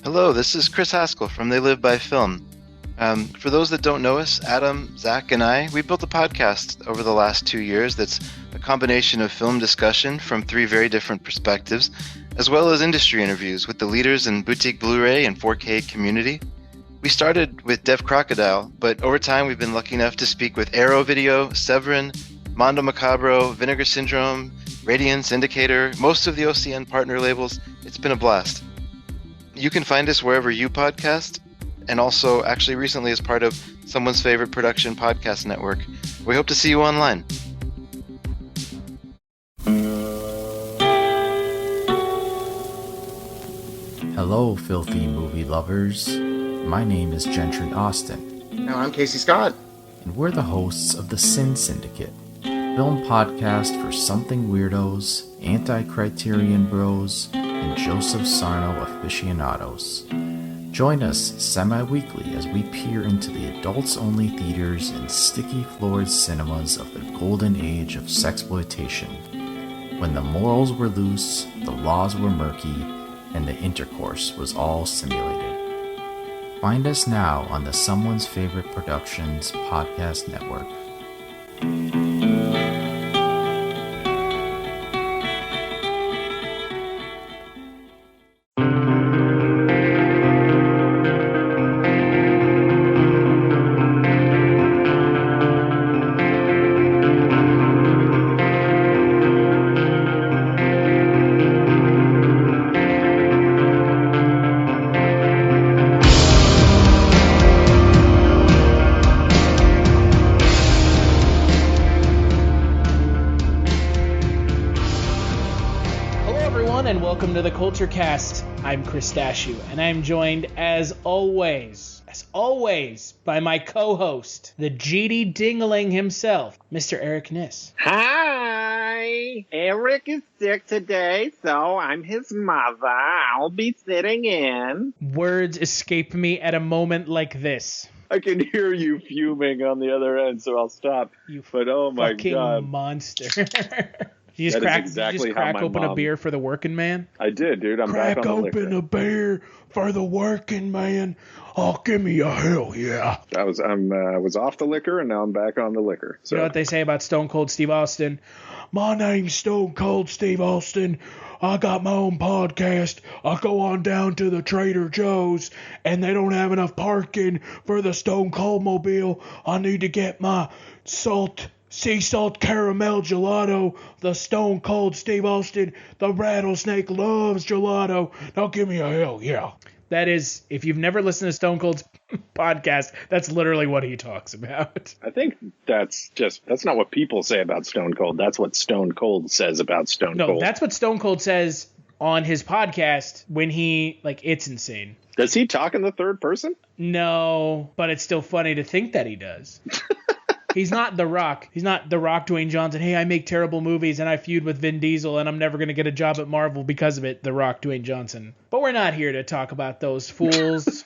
Hello, this is Chris Haskell from They Live by Film. For those that don't know us, Adam, Zach, and we built a podcast over the last 2 years that's a combination of film discussion from 3 very different perspectives, as well as industry interviews with the leaders in boutique Blu-ray and 4K community. We started with Deaf Crocodile, but over time we've been lucky enough to speak with Arrow Video, Severin, Mondo Macabro, Vinegar Syndrome, Radiance, Indicator, most of the OCN partner labels. It's been a blast. You can find us wherever you podcast, and also actually recently as part of Someone's Favorite Production Podcast Network. We hope to see you online. Hello, filthy movie lovers. My name is Gentry Austin. And I'm Casey Scott. And we're the hosts of the Sin Syndicate, film podcast for something weirdos, anti-criterion bros, and Joseph Sarno aficionados. Join us semi-weekly as we peer into the adults-only theaters and sticky-floored cinemas of the golden age of sexploitation, when the morals were loose, the laws were murky, and the intercourse was all simulated. Find us now on the Someone's Favorite Productions podcast network. Welcome to the Kulturecast. I'm Chris Stachiw, and I'm joined, as always, by my co-host, the GD Dingling himself, Mr. Eric Niss. Hi! Eric is sick today, so I'm his mother. I'll be sitting in. Words escape me at a moment like this. I can hear you fuming on the other end, so I'll stop. But oh my fucking god, monster! You just crack open a beer for the working man? I did, dude. I'm back on the liquor. Crack open a beer for the working man. Oh, give me a hell yeah. I was off the liquor, and now I'm back on the liquor. So. You know what they say about Stone Cold Steve Austin? My name's Stone Cold Steve Austin. I got my own podcast. I go on down to the Trader Joe's, and they don't have enough parking for the Stone Cold mobile. I need to get my sea salt caramel gelato, the Stone Cold Steve Austin, the rattlesnake loves gelato. Now give me a hell yeah. That is, if you've never listened to Stone Cold's podcast, that's literally what he talks about. I think that's not what people say about Stone Cold. That's what Stone Cold says about Stone Cold. No, that's what Stone Cold says on his podcast when it's insane. Does he talk in the third person? No, but it's still funny to think that he does. He's not The Rock. He's not The Rock, Dwayne Johnson. Hey, I make terrible movies and I feud with Vin Diesel and I'm never going to get a job at Marvel because of it. The Rock, Dwayne Johnson. But we're not here to talk about those fools.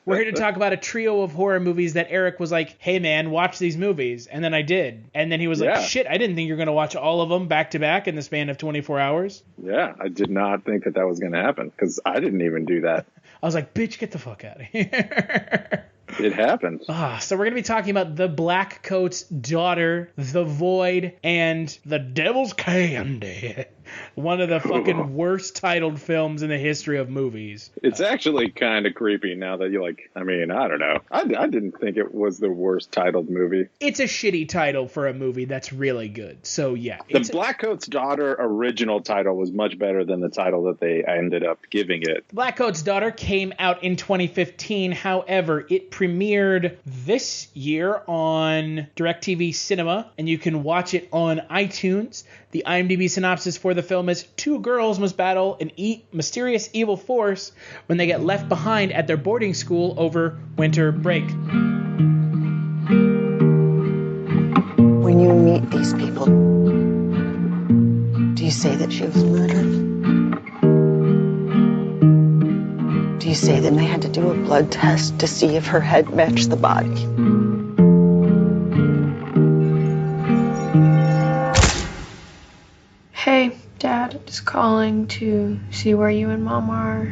We're here to talk about a trio of horror movies that Eric was like, hey man, watch these movies. And then I did. And then he was like, shit, I didn't think you were going to watch all of them back to back in the span of 24 hours. Yeah, I did not think that was going to happen because I didn't even do that. I was like, bitch, get the fuck out of here. It happened. So we're going to be talking about The Blackcoat's Daughter, The Void, and The Devil's Candy. One of the fucking worst titled films in the history of movies. It's actually kind of creepy now that I don't know. I didn't think it was the worst titled movie. It's a shitty title for a movie that's really good. So yeah. The Blackcoat's Daughter original title was much better than the title that they ended up giving it. Blackcoat's Daughter came out in 2015. However, it premiered this year on DirecTV Cinema, and you can watch it on iTunes. The IMDb synopsis for the film is 2 girls must battle an mysterious evil force when they get left behind at their boarding school over winter break. When you meet these people, do you say that she was murdered? Do you say then they had to do a blood test to see if her head matched the body? Hey, Dad, just calling to see where you and Mom are.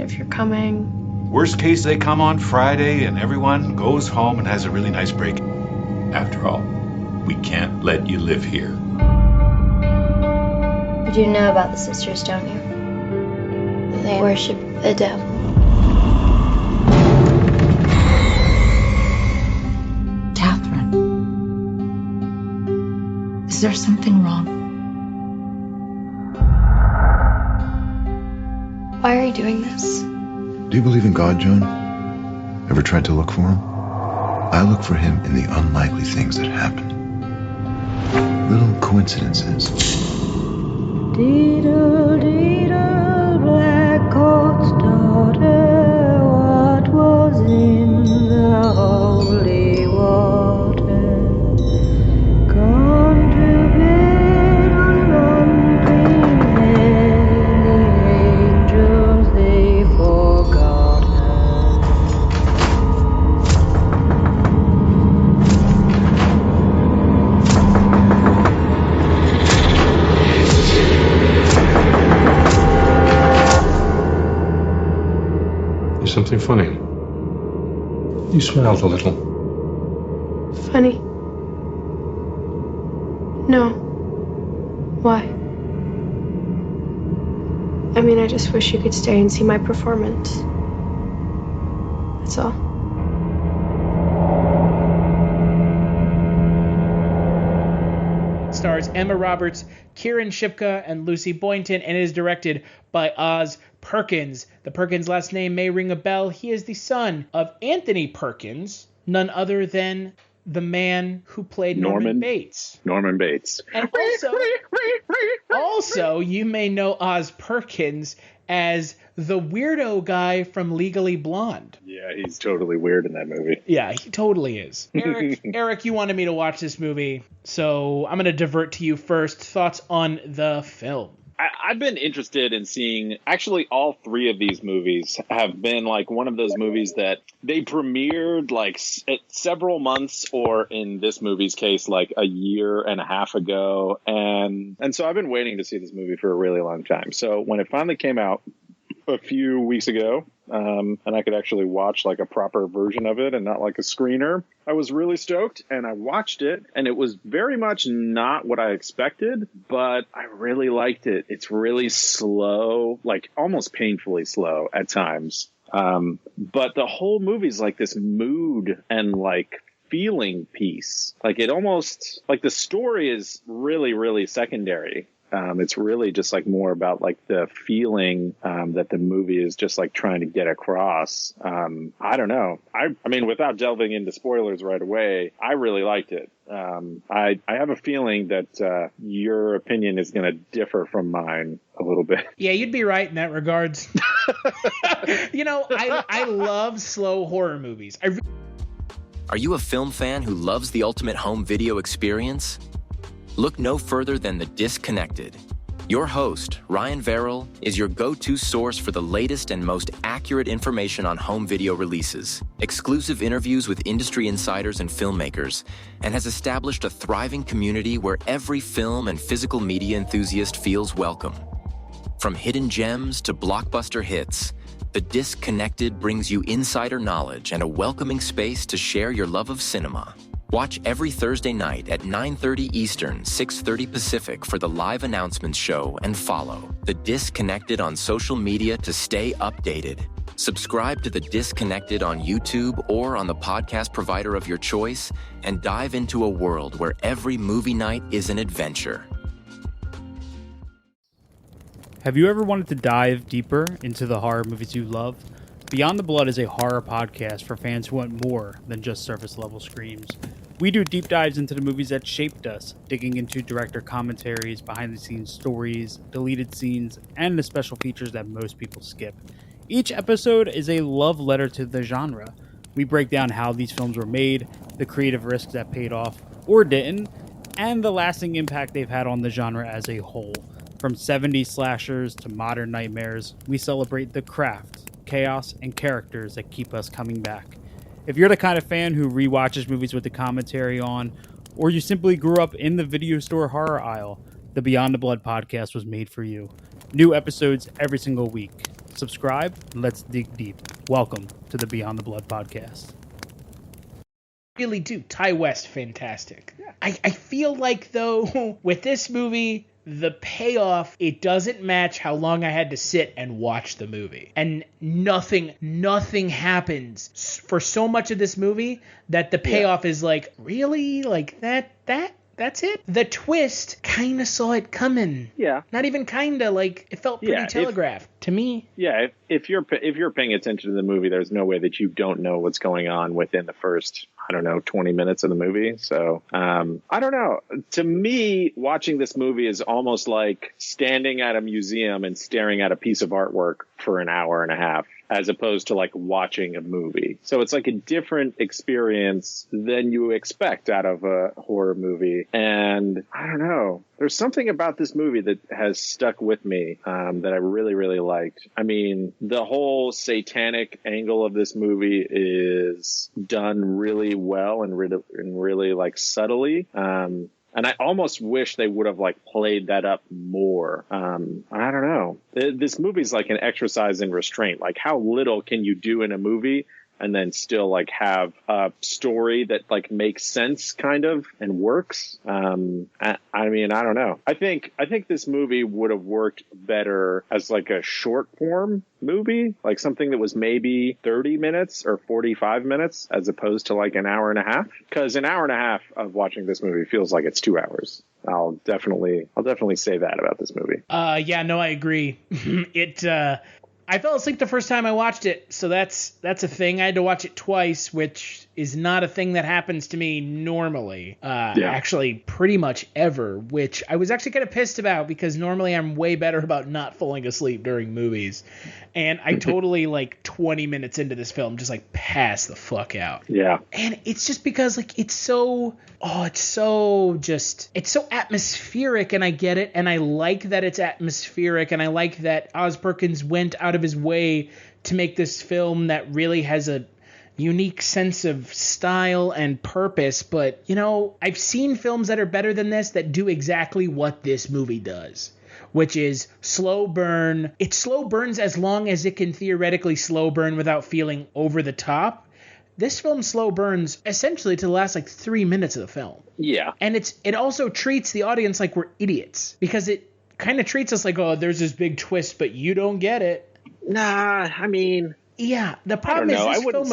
if you're coming. Worst case, they come on Friday and everyone goes home and has a really nice break. After all, we can't let you live here. But you know about the sisters, don't you? They worship the devil. Catherine, is there something wrong? Why are you doing this? Do you believe in God, Joan? Ever tried to look for him? I look for him in the unlikely things that happen. Little coincidences. Diddle, diddle, Blackcoat's daughter, what was in the holy water? Gone to bed on unclean head, the angels they forgot her. There's something funny. You smiled a little. Funny? No. Why? I mean, I just wish you could stay and see my performance. That's all. It stars Emma Roberts, Kieran Shipka, and Lucy Boynton, and is directed by Oz Perkins. The Perkins last name may ring a bell. He is the son of Anthony Perkins, none other than the man who played Norman Bates. Norman Bates. And also, you may know Oz Perkins as the weirdo guy from Legally Blonde. Yeah, he's totally weird in that movie. Yeah, he totally is. Eric, you wanted me to watch this movie, so I'm going to divert to you first. Thoughts on the film? I've been interested in seeing, actually all three of these movies have been like one of those movies that they premiered like several months, or in this movie's case, like a year and a half ago. And so I've been waiting to see this movie for a really long time. So when it finally came out a few weeks ago, and I could actually watch like a proper version of it and not like a screener, I was really stoked, and I watched it, and it was very much not what I expected, but I really liked it. It's really slow, like almost painfully slow at times. But the whole movie's like this mood and like feeling piece. Like it almost, like the story is really, really secondary. It's really just like more about like the feeling that the movie is just like trying to get across. I don't know. I mean, without delving into spoilers right away, I really liked it. I have a feeling that your opinion is going to differ from mine a little bit. Yeah, you'd be right in that regards. You know, I love slow horror movies. Are you a film fan who loves the ultimate home video experience? Look no further than The Disconnected. Your host, Ryan Verrill, is your go-to source for the latest and most accurate information on home video releases, exclusive interviews with industry insiders and filmmakers, and has established a thriving community where every film and physical media enthusiast feels welcome. From hidden gems to blockbuster hits, The Disconnected brings you insider knowledge and a welcoming space to share your love of cinema. Watch every Thursday night at 9:30 Eastern, 6:30 Pacific for the live announcements show, and follow The Disconnected on social media to stay updated. Subscribe to The Disconnected on YouTube or on the podcast provider of your choice, and dive into a world where every movie night is an adventure. Have you ever wanted to dive deeper into the horror movies you love? Beyond the Blood is a horror podcast for fans who want more than just surface-level screams. We do deep dives into the movies that shaped us, digging into director commentaries, behind-the-scenes stories, deleted scenes, and the special features that most people skip. Each episode is a love letter to the genre. We break down how these films were made, the creative risks that paid off or didn't, and the lasting impact they've had on the genre as a whole. From 70s slashers to modern nightmares, we celebrate the craft, chaos, and characters that keep us coming back. If you're the kind of fan who rewatches movies with the commentary on, or you simply grew up in the video store horror aisle, the Beyond the Blood podcast was made for you. New episodes every single week. Subscribe, and let's dig deep. Welcome to the Beyond the Blood podcast. Really do. Ty West, fantastic. I feel like, though, with this movie, the payoff, it doesn't match how long I had to sit and watch the movie. And nothing happens for so much of this movie that the payoff is like, really? Like, that's it? The twist, kind of saw it coming. Yeah. Not even kind of, like, it felt pretty telegraphed to me. Yeah, if you're paying attention to the movie, there's no way that you don't know what's going on within the first, 20 minutes of the movie. So, I don't know. To me, watching this movie is almost like standing at a museum and staring at a piece of artwork for an hour and a half, as opposed to like watching a movie. So it's like a different experience than you expect out of a horror movie. And I don't know. There's something about this movie that has stuck with me that I really, really liked. I mean, the whole satanic angle of this movie is done really well and really like subtly. And I almost wish they would have like played that up more. I don't know. This movie's like an exercise in restraint. Like, how little can you do in a movie and then still like have a story that like makes sense kind of and works? I mean, I don't know. I think this movie would have worked better as like a short form movie, like something that was maybe 30 minutes or 45 minutes as opposed to like an hour and a half, because an hour and a half of watching this movie feels like it's 2 hours. I'll definitely say that about this movie. Yeah, no, I agree. I fell asleep the first time I watched it, so that's a thing. I had to watch it twice, which is not a thing that happens to me normally. Actually, pretty much ever, which I was actually kind of pissed about because normally I'm way better about not falling asleep during movies. And I totally, like, 20 minutes into this film, just, like, pass the fuck out. Yeah. And it's just because, like, it's so atmospheric, and I get it, and I like that it's atmospheric, and I like that Oz Perkins went out of his way to make this film that really has a unique sense of style and purpose. But, I've seen films that are better than this that do exactly what this movie does, which is slow burn. It slow burns as long as it can theoretically slow burn without feeling over the top. This film slow burns essentially to the last like 3 minutes of the film. Yeah. And it also treats the audience like we're idiots, because it kind of treats us like, oh, there's this big twist, but you don't get it. Nah, I mean... Yeah, the problem is this film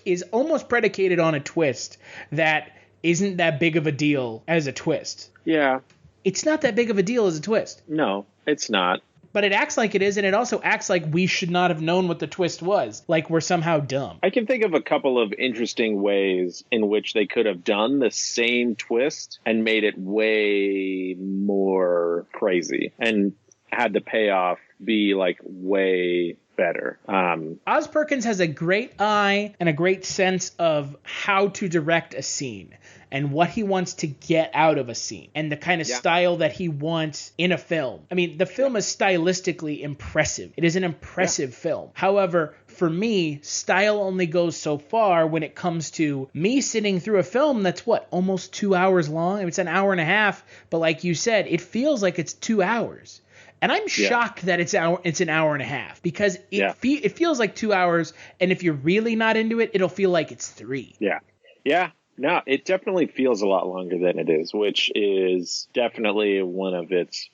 is almost predicated on a twist that isn't that big of a deal as a twist. Yeah. It's not that big of a deal as a twist. No, it's not. But it acts like it is, and it also acts like we should not have known what the twist was. Like we're somehow dumb. I can think of a couple of interesting ways in which they could have done the same twist and made it way more crazy and had the payoff be like way better. Oz Perkins has a great eye and a great sense of how to direct a scene and what he wants to get out of a scene and the kind of style that he wants in a film. I mean, the film is stylistically impressive. It is an impressive film. However, for me, style only goes so far when it comes to me sitting through a film that's almost 2 hours long. I mean, it's an hour and a half, but like you said, it feels like it's 2 hours. And I'm shocked that it's an hour and a half, because it feels like 2 hours, and if you're really not into it, it'll feel like it's 3. Yeah. Yeah. No, it definitely feels a lot longer than it is, which is definitely one of its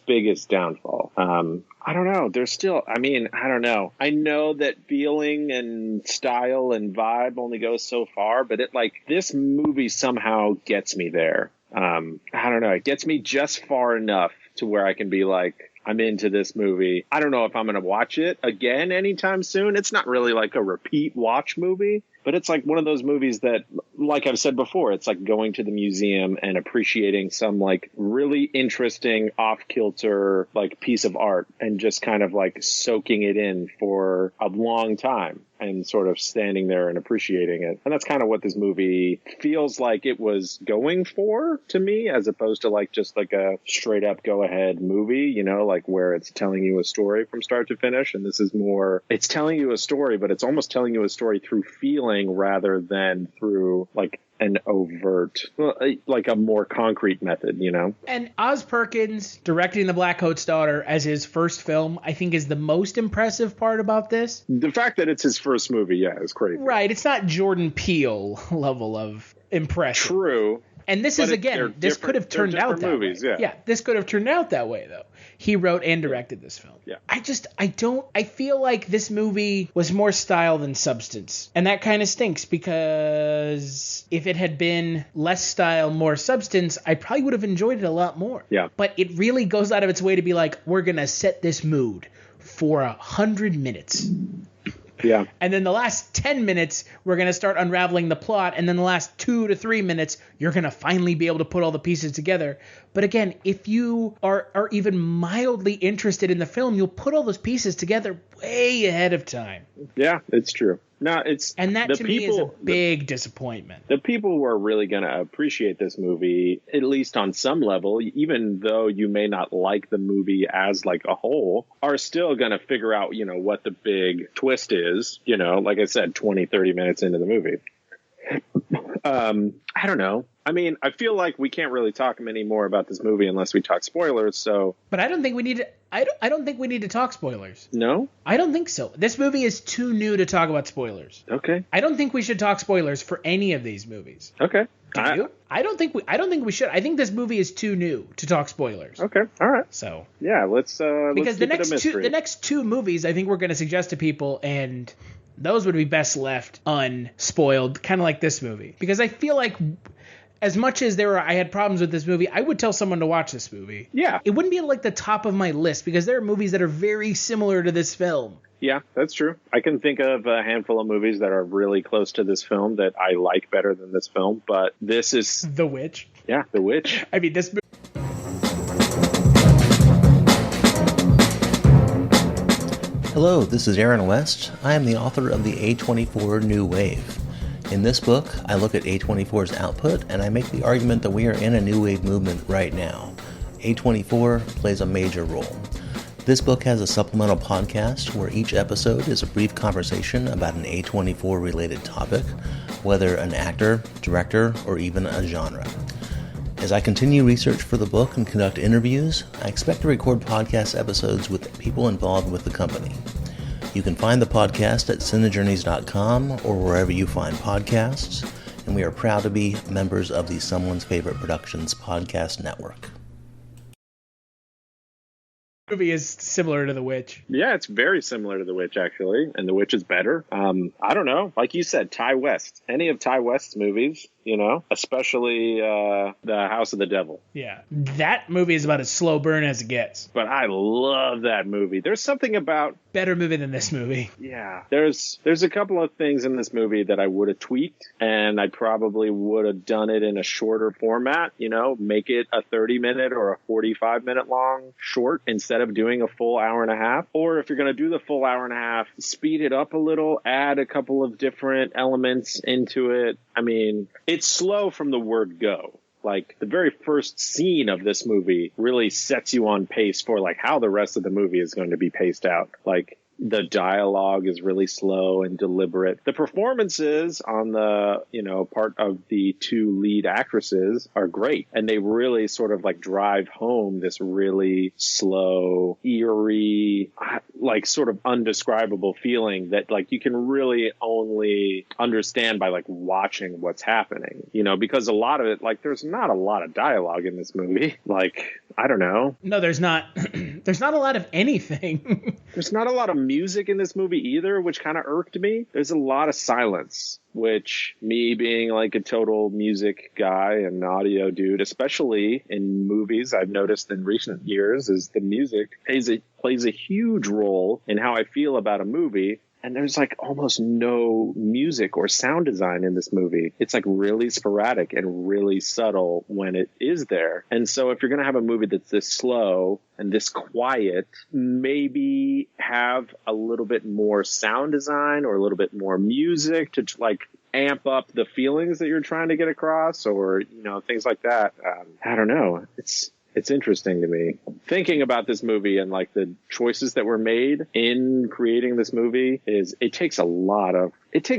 biggest downfall. I don't know. There's still, I don't know. I know that feeling and style and vibe only goes so far, but this movie somehow gets me there. I don't know. It gets me just far enough to where I can be like, I'm into this movie. I don't know if I'm going to watch it again anytime soon. It's not really like a repeat watch movie, but it's like one of those movies that, like I've said before, it's like going to the museum and appreciating some like really interesting off-kilter like piece of art and just kind of like soaking it in for a long time and sort of standing there and appreciating it. And that's kind of what this movie feels like it was going for to me, as opposed to like just like a straight up go ahead movie, like where it's telling you a story from start to finish. And this is more, it's telling you a story, but it's almost telling you a story through feeling feeling rather than through like an overt, like a more concrete method, you know? And Oz Perkins directing The Blackcoat's Daughter as his first film, I think, is the most impressive part about this. The fact that it's his first movie, yeah, is crazy. Right. It's not Jordan Peele level of impressive. True. And this is, again, this could have turned out that movies, way. Yeah, this could have turned out that way, though. He wrote and directed this film. Yeah. I feel like this movie was more style than substance. And that kind of stinks, because if it had been less style, more substance, I probably would have enjoyed it a lot more. Yeah. But it really goes out of its way to be like, we're going to set this mood for 100 minutes. Yeah. And then the last 10 minutes, we're going to start unraveling the plot. And then the last 2 to 3 minutes, you're going to finally be able to put all the pieces together. But again, if you are even mildly interested in the film, you'll put all those pieces together way ahead of time. Yeah, it's true. And that to me is a big disappointment. The people who are really going to appreciate this movie, at least on some level, even though you may not like the movie as like a whole, are still going to figure out, you know, what the big twist is, you know, like I said, 20, 30 minutes into the movie. I don't know. I mean, I feel like we can't really talk any more about this movie unless we talk spoilers. So, but I don't think we need to. I don't think we need to talk spoilers. No, I don't think so. This movie is too new to talk about spoilers. Okay. I don't think we should talk spoilers for any of these movies. Okay. Do you? I don't think we should. I think this movie is too new to talk spoilers. Okay. All right. So yeah, let's because let's the next two movies I think we're going to suggest to people, and those would be best left unspoiled, kind of like this movie, because I feel like, as much as I had problems with this movie, I would tell someone to watch this movie. Yeah. It wouldn't be like the top of my list, because there are movies that are very similar to this film. Yeah, that's true. I can think of a handful of movies that are really close to this film that I like better than this film, but this is... The Witch. Yeah, The Witch. I mean, this... Hello, this is Aaron West. I am the author of the A24 New Wave. In this book, I look at A24's output, and I make the argument that we are in a new wave movement right now. A24 plays a major role. This book has a supplemental podcast where each episode is a brief conversation about an A24 related topic, whether an actor, director, or even a genre. As I continue research for the book and conduct interviews, I expect to record podcast episodes with people involved with the company. You can find the podcast at cinejourneys.com or wherever you find podcasts, and we are proud to be members of the Someone's Favorite Productions podcast network. Movie is similar to The Witch. Yeah, it's very similar to The Witch, actually, and The Witch is better. I don't know. Like you said, Ty West. Any of Ty West's movies, you know, especially The House of the Devil. Yeah, that movie is about as slow burn as it gets. But I love that movie. There's something about... Better movie than this movie. Yeah. There's a couple of things in this movie that I would have tweaked, and I probably would have done it in a shorter format, you know, make it a 30-minute or a 45-minute long short instead of doing a full hour and a half. Or if you're going to do the full hour and a half, speed it up a little, add a couple of different elements into it. I mean, it's slow from the word go. Like, the very first scene of this movie really sets you on pace for, like, how the rest of the movie is going to be paced out. Like, the dialogue is really slow and deliberate. The performances on the, you know, part of the two lead actresses are great. And they really sort of like drive home this really slow, eerie, like sort of undescribable feeling that like you can really only understand by like watching what's happening, you know, because a lot of it, like there's not a lot of dialogue in this movie. Like, I don't know. No, there's not. There's not a lot of anything. There's not a lot of music in this movie either, which kind of irked me. There's a lot of silence, which me being like a total music guy and audio dude, especially in movies I've noticed in recent years, is the music plays a huge role in how I feel about a movie. And there's like almost no music or sound design in this movie. It's like really sporadic and really subtle when it is there. And so if you're going to have a movie that's this slow and this quiet, maybe have a little bit more sound design or a little bit more music to like amp up the feelings that you're trying to get across, or, you know, things like that. I don't know. it's interesting to me thinking about this movie and like the choices that were made in creating this movie. It takes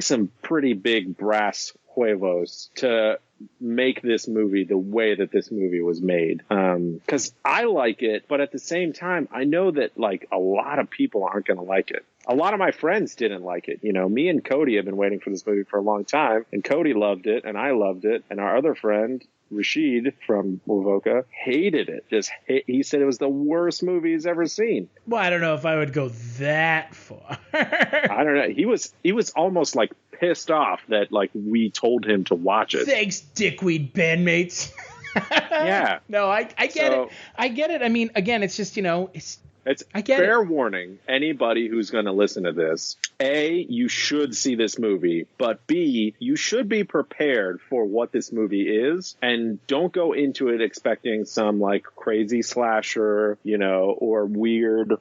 some pretty big brass huevos to make this movie the way that this movie was made. Because I like it, but at the same time, I know that like a lot of people aren't going to like it. A lot of my friends didn't like it. You know, me and Cody have been waiting for this movie for a long time, and Cody loved it, and I loved it, and our other friend, Rashid from Wovoka, hated it. He said it was the worst movie he's ever seen. Well, I don't know if I would go that far. I don't know. He was almost like pissed off that like we told him to watch it. Thanks, dickweed bandmates. Yeah. No, I get it. I get it. I mean, again, it's just, it's fair warning. Anybody who's going to listen to this, A, you should see this movie, but B, you should be prepared for what this movie is, and don't go into it expecting some like crazy slasher, or weird,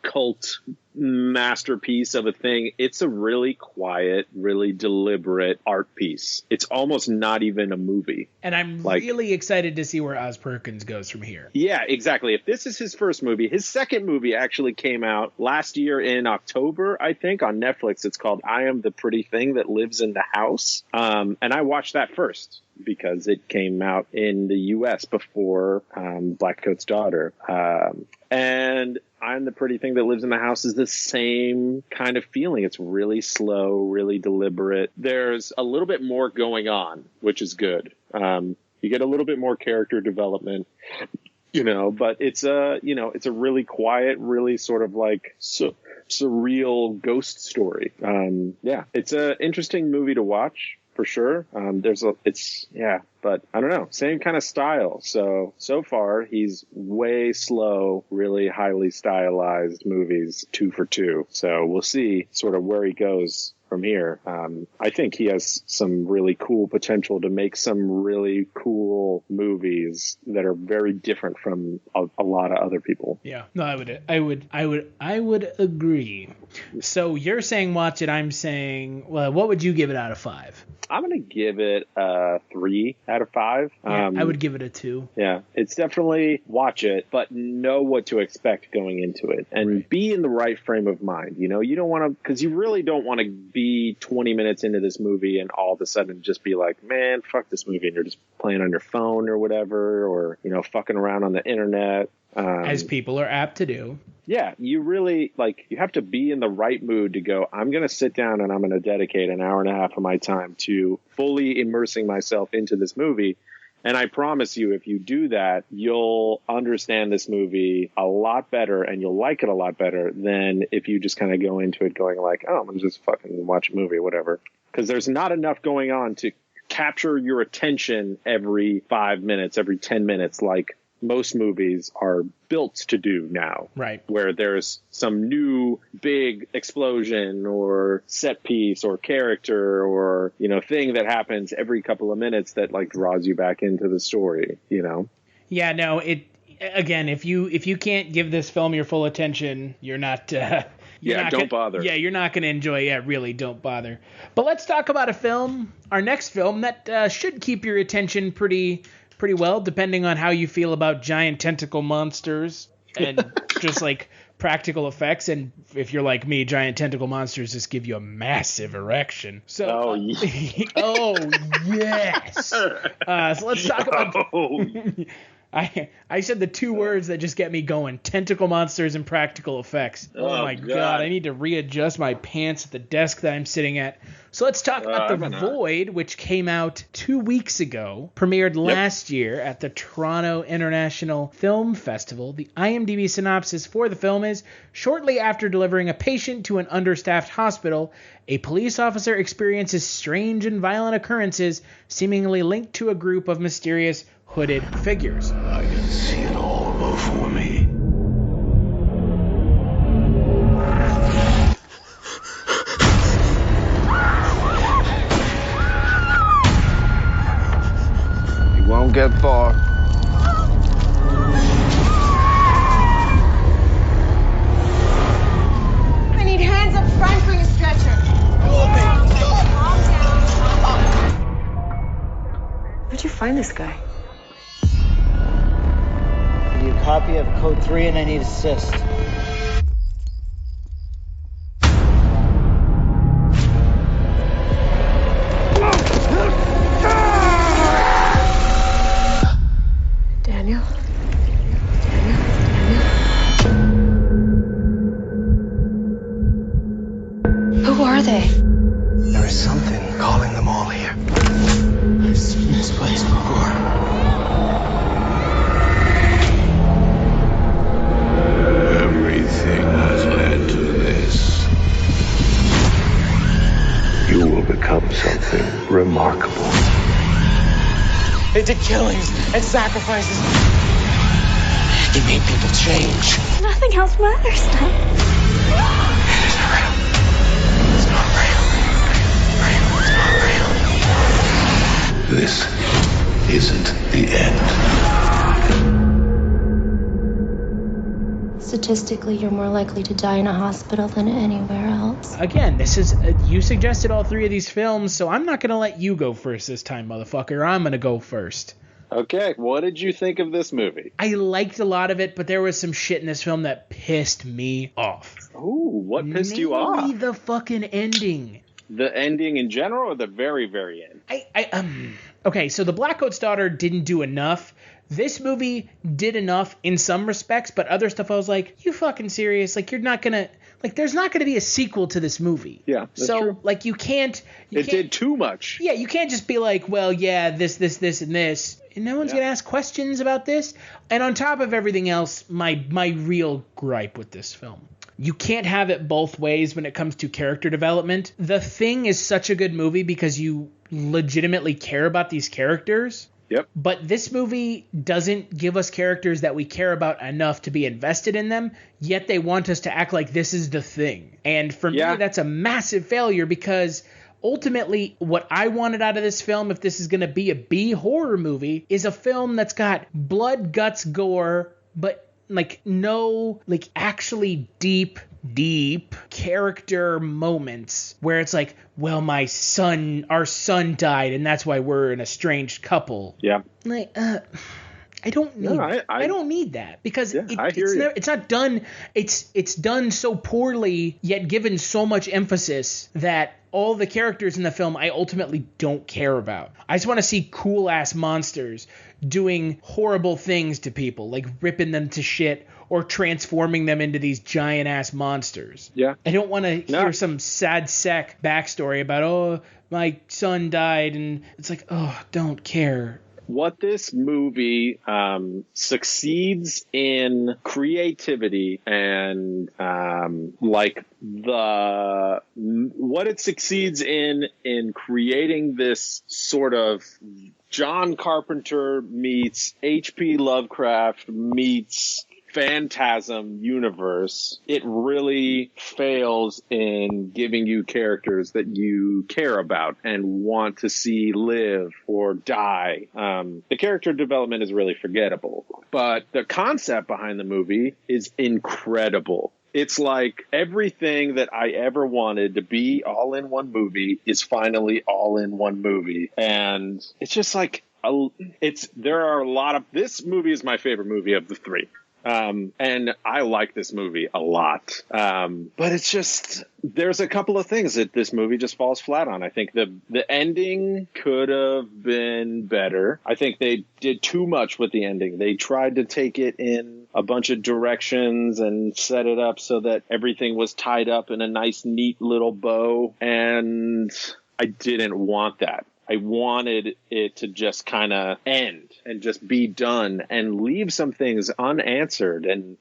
cult masterpiece of a thing. It's a really quiet, really deliberate art piece. It's almost not even a movie. And I'm really excited to see where Oz Perkins goes from here. Yeah, exactly. If this is his first movie, his second movie actually came out last year in October, I think, on Netflix. It's called I Am the Pretty Thing That Lives in the House. And I watched that first because it came out in the U.S. before Blackcoat's Daughter. And I'm the Pretty Thing That Lives in the House is the same kind of feeling. It's really slow, really deliberate. There's a little bit more going on, which is good. You get a little bit more character development, but it's a really quiet, really sort of like surreal ghost story. It's an interesting movie to watch. For sure. But I don't know, same kind of style. So far he's way slow, really highly stylized movies, 2 for 2. So we'll see sort of where he goes from here. I think he has some really cool potential to make some really cool movies that are very different from a lot of other people. Yeah, no, I would agree. So you're saying watch it. I'm saying, well, what would you give it out of 5? I'm going to give it a 3 out of 5. Yeah, I would give it a 2. Yeah, it's definitely watch it, but know what to expect going into it and be in the right frame of mind. You don't want to, because you really don't want to be 20 minutes into this movie and all of a sudden just be like, man, fuck this movie. And you're just playing on your phone or whatever, or, fucking around on the internet. As people are apt to do. Yeah, you really, you have to be in the right mood to go, I'm going to sit down and I'm going to dedicate an hour and a half of my time to fully immersing myself into this movie. And I promise you, if you do that, you'll understand this movie a lot better and you'll like it a lot better than if you just kind of go into it going like, oh, I'm going to just fucking watch a movie or whatever. Because there's not enough going on to capture your attention every 5 minutes, every 10 minutes, like most movies are built to do now. Right. Where there's some new big explosion or set piece or character or, thing that happens every couple of minutes that draws you back into the story, Yeah, no, again, if you can't give this film your full attention, you're not don't bother. Yeah, you're not going to enjoy it. Yeah, really, don't bother. But let's talk about our next film that should keep your attention pretty well, depending on how you feel about giant tentacle monsters and just practical effects. And if you're like me, giant tentacle monsters just give you a massive erection. So, oh yes. So let's talk about. I said the 2 words that just get me going: tentacle monsters and practical effects. Oh my God! I need to readjust my pants at the desk that I'm sitting at. So let's talk about The Void, which came out 2 weeks ago, premiered last year at the Toronto International Film Festival. The IMDb synopsis for the film is: shortly after delivering a patient to an understaffed hospital, a police officer experiences strange and violent occurrences seemingly linked to a group of mysterious hooded figures. I can see it all before me. You won't get far. I need hands up front, bring a stretcher. Where'd you find this guy? copy of Code 3 and I need assist. Daniel? Who are they? There is something calling them all here. I've seen this place before. Everything has led to this. You will become something remarkable. They did killings and sacrifices. They made people change. Nothing else matters now. It isn't real. It's not real. It's not real. This isn't the end. Statistically, you're more likely to die in a hospital than anywhere else. Again, this is you suggested all three of these films, so I'm not gonna let you go first this time, motherfucker. I'm gonna go first. Okay, what did you think of this movie? I liked a lot of it, but there was some shit in this film that pissed me off. Ooh, what pissed you off? Mainly the fucking ending. The ending in general, or the very, very end? Okay, so the Blackcoat's daughter didn't do enough. This movie did enough in some respects, but other stuff I was like, you fucking serious? Like, you're not gonna... Like, there's not gonna be a sequel to this movie. Yeah, that's true. Like, you can't... It did too much. Yeah, you can't just be like, well, yeah, this, and this. And no one's gonna ask questions about this. And on top of everything else, my real gripe with this film. You can't have it both ways when it comes to character development. The Thing is such a good movie because you legitimately care about these characters. Yep. But this movie doesn't give us characters that we care about enough to be invested in them, yet they want us to act like this is the Thing. And for me, that's a massive failure because ultimately what I wanted out of this film, if this is going to be a B horror movie, is a film that's got blood, guts, gore, but like no like actually deep character moments where it's like, well, our son died and that's why we're an estranged couple. Yeah. Like, I don't need I don't need that because it's not done. It's done so poorly yet given so much emphasis that all the characters in the film I ultimately don't care about. I just want to see cool ass monsters doing horrible things to people, like ripping them to shit or transforming them into these giant ass monsters. Yeah. I don't want to hear some sad sack backstory about, oh, my son died, and it's like, oh, don't care. What this movie succeeds in creativity and what it succeeds in creating this sort of John Carpenter meets H.P. Lovecraft meets Phantasm universe, it really fails in giving you characters that you care about and want to see live or die. The character development is really forgettable, but the concept behind the movie is incredible. It's like everything that I ever wanted to be all in one movie is finally all in one movie. And it's just like, this movie is my favorite movie of the three. And I like this movie a lot. But it's just, there's a couple of things that this movie just falls flat on. I think the ending could have been better. I think they did too much with the ending. They tried to take it in a bunch of directions and set it up so that everything was tied up in a nice, neat little bow. And I didn't want that. I wanted it to just kind of end and just be done and leave some things unanswered and,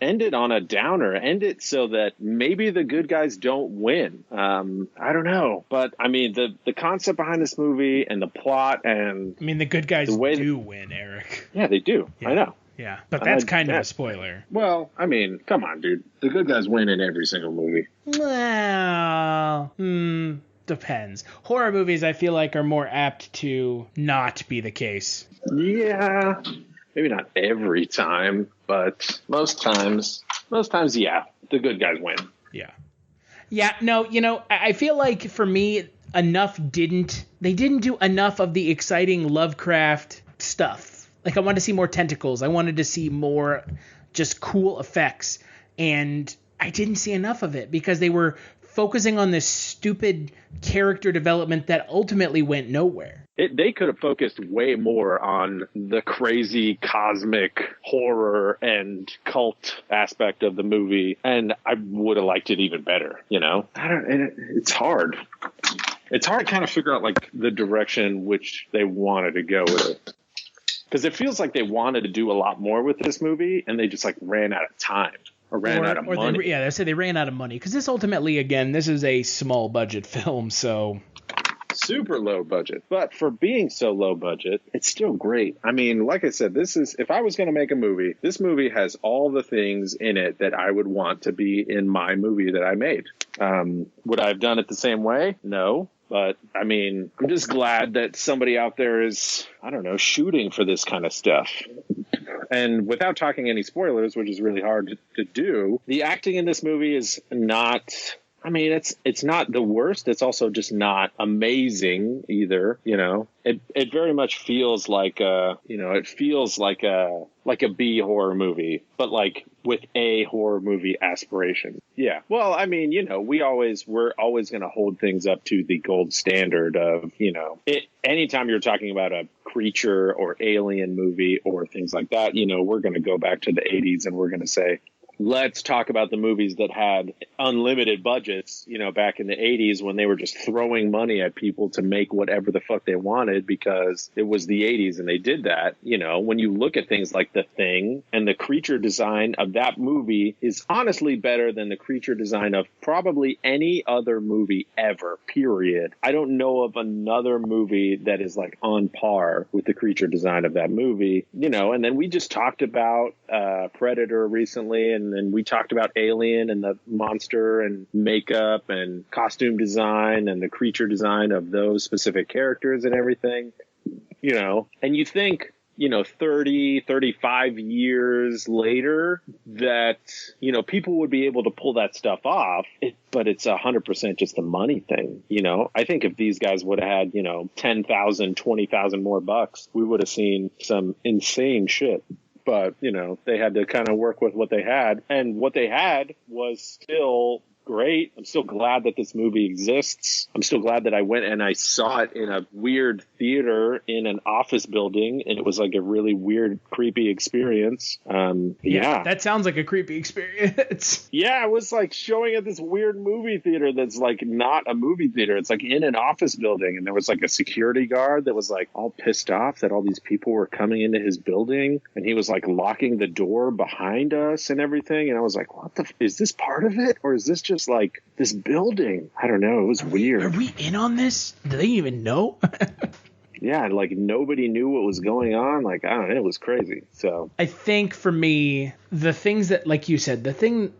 end it on a downer, end it so that maybe the good guys don't win. I don't know. But I mean, the concept behind this movie and the plot and the good guys do win, Eric. Yeah, they do. Yeah. I know. Yeah, but that's kind of a spoiler. Well, I mean, come on, dude. The good guys win in every single movie. Well, depends. Horror movies, I feel like, are more apt to not be the case. Yeah, maybe not every time, but most times, yeah, the good guys win. Yeah. Yeah, no, I feel like for me, they didn't do enough of the exciting Lovecraft stuff. Like, I wanted to see more tentacles. I wanted to see more just cool effects. And I didn't see enough of it because they were focusing on this stupid character development that ultimately went nowhere. They could have focused way more on the crazy cosmic horror and cult aspect of the movie, and I would have liked it even better, you know? It's hard. It's hard to kind of figure out, like, the direction which they wanted to go with it. Because it feels like they wanted to do a lot more with this movie, and they just, like, ran out of time. Or ran out of money. They say they ran out of money. Because this ultimately, again, this is a small budget film, so... Super low budget. But for being so low budget, it's still great. I mean, like I said, if I was going to make a movie, this movie has all the things in it that I would want to be in my movie that I made. Would I have done it the same way? No. But, I mean, I'm just glad that somebody out there is, I don't know, shooting for this kind of stuff. And without talking any spoilers, which is really hard to do, the acting in this movie is not... I mean, it's not the worst. It's also just not amazing either. You know, it very much feels like a B horror movie, but like with a horror movie aspiration. Yeah. Well, I mean, you know, we're always going to hold things up to the gold standard of, you know, anytime you're talking about a creature or alien movie or things like that, you know, we're going to go back to the 80s and we're going to say, let's talk about the movies that had unlimited budgets, you know, back in the 80s when they were just throwing money at people to make whatever the fuck they wanted because it was the 80s and they did that. You know, when you look at things like The Thing, and the creature design of that movie is honestly better than the creature design of probably any other movie ever, period. I don't know of another movie that is like on par with the creature design of that movie, you know. And then we just talked about Predator recently, and then we talked about Alien and the monster and makeup and costume design and the creature design of those specific characters and everything, you know. And you think, you know, 30, 35 years later that, you know, people would be able to pull that stuff off, but it's 100% just a money thing, you know. I think if these guys would have had, you know, 10,000, 20,000 more bucks, we would have seen some insane shit. But, you know, they had to kind of work with what they had. And what they had was still great. I'm still glad that this movie exists. I'm still glad that I went and I saw it in a weird theater in an office building. And it was like a really weird, creepy experience. Yeah. That sounds like a creepy experience. Yeah, it was like showing at this weird movie theater that's like not a movie theater. It's like in an office building. And there was like a security guard that was like all pissed off that all these people were coming into his building. And he was like locking the door behind us and everything. And I was like, is this part of it? Or is this just like this building? I don't know. It was weird. Are we in on this? Do they even know? Yeah, like nobody knew what was going on. Like, I don't know. It was crazy. So I think for me, the things that, like you said, the things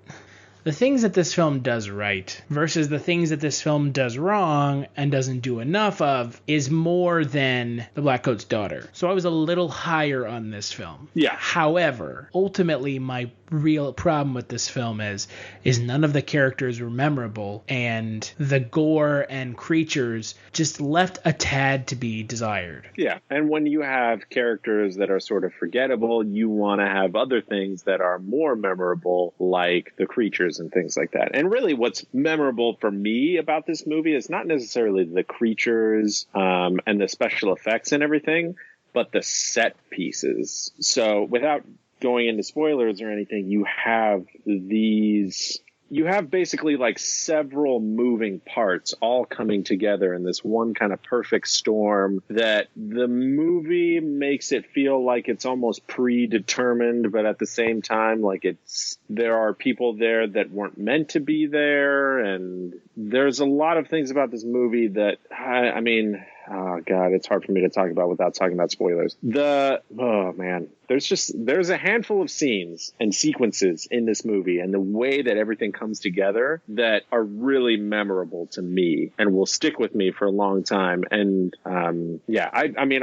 that this film does right versus the things that this film does wrong and doesn't do enough of is more than The Blackcoat's Daughter. So I was a little higher on this film. Yeah. However, ultimately my real problem with this film is none of the characters were memorable, and the gore and creatures just left a tad to be desired. Yeah, and when you have characters that are sort of forgettable, you want to have other things that are more memorable, like the creatures and things like that. And really what's memorable for me about this movie is not necessarily the creatures and the special effects and everything, but the set pieces. So without going into spoilers or anything, you have basically like several moving parts all coming together in this one kind of perfect storm that the movie makes it feel like it's almost predetermined, but at the same time, like there are people there that weren't meant to be there. And there's a lot of things about this movie that, I mean, oh God, it's hard for me to talk about without talking about spoilers. There's a handful of scenes and sequences in this movie and the way that everything comes together that are really memorable to me and will stick with me for a long time. And I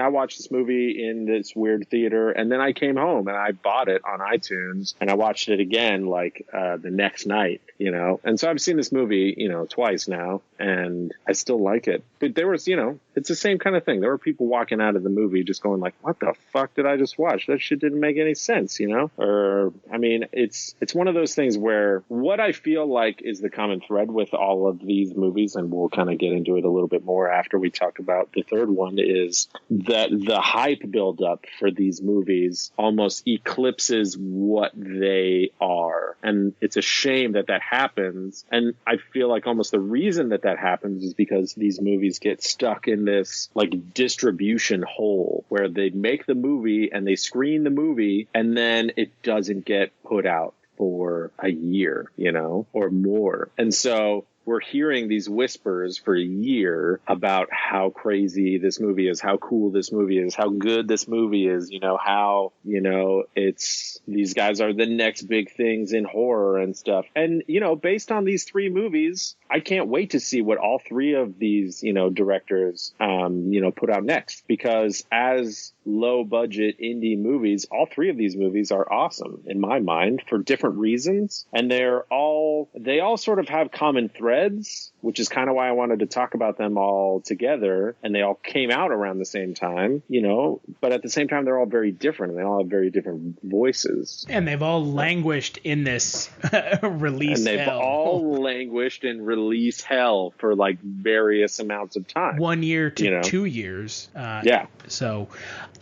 watched this movie in this weird theater, and then I came home and I bought it on iTunes and I watched it again like the next night, you know. And so I've seen this movie, you know, twice now, and I still like it. But there was, you know, it's a same kind of thing. There were people walking out of the movie just going like, what the fuck did I just watch? That shit didn't make any sense, you know? Or, I mean, it's one of those things where what I feel like is the common thread with all of these movies, and we'll kind of get into it a little bit more after we talk about the third one, is that the hype buildup for these movies almost eclipses what they are. And it's a shame that happens. And I feel like almost the reason that happens is because these movies get stuck in this like distribution hole where they make the movie and they screen the movie and then it doesn't get put out for a year, you know, or more. And so we're hearing these whispers for a year about how crazy this movie is, how cool this movie is, how good this movie is, you know, how, you know, it's, these guys are the next big things in horror and stuff. And, you know, based on these three movies, I can't wait to see what all three of these, you know, directors, you know, put out next, because as low budget indie movies, all three of these movies are awesome in my mind for different reasons. And they all sort of have common threads, which is kind of why I wanted to talk about them all together. And they all came out around the same time, you know, but at the same time, they're all very different and they all have very different voices. And they've all languished in this release hell. And they've all languished in release hell for like various amounts of time. 1 year to, you know, 2 years. Yeah. So,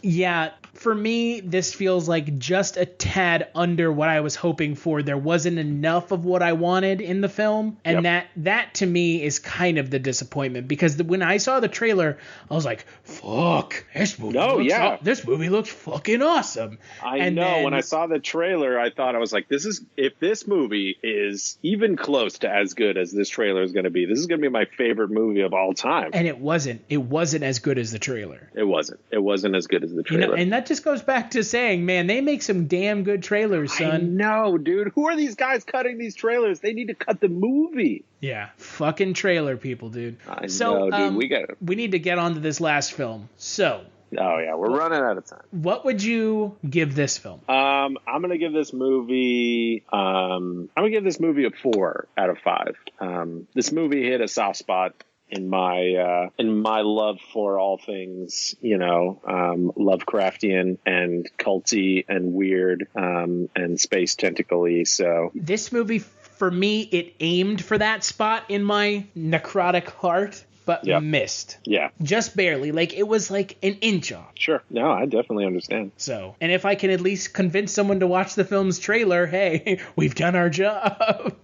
yeah, for me, this feels like just a tad under what I was hoping for. There wasn't enough of what I wanted in the film. And that to me is kind of the disappointment, because when I saw the trailer, I was like, fuck, this movie looks fucking awesome. I know. When I saw the trailer, I thought, I was like, if this movie is even close to as good as this trailer is going to be, this is going to be my favorite movie of all time. And it wasn't as good as the trailer. It wasn't as good as the trailer. You know, and that just goes back to saying, man, they make some damn good trailers, son. I know, dude. Who are these guys cutting these trailers? They need to cut the movie. Yeah, fucking trailer people, dude. I know, dude. We need to get on to this last film. So. Oh yeah, we're running out of time. What would you give this film? I'm gonna give this movie. I'm gonna give this movie a 4 out of 5. This movie hit a soft spot in my love for all things, you know, Lovecraftian and culty and weird, and space tentacle-y. So this movie, for me, it aimed for that spot in my necrotic heart, but missed. Yeah. Just barely. Like, it was like an inch off. Sure. No, I definitely understand. So, and if I can at least convince someone to watch the film's trailer, hey, we've done our job.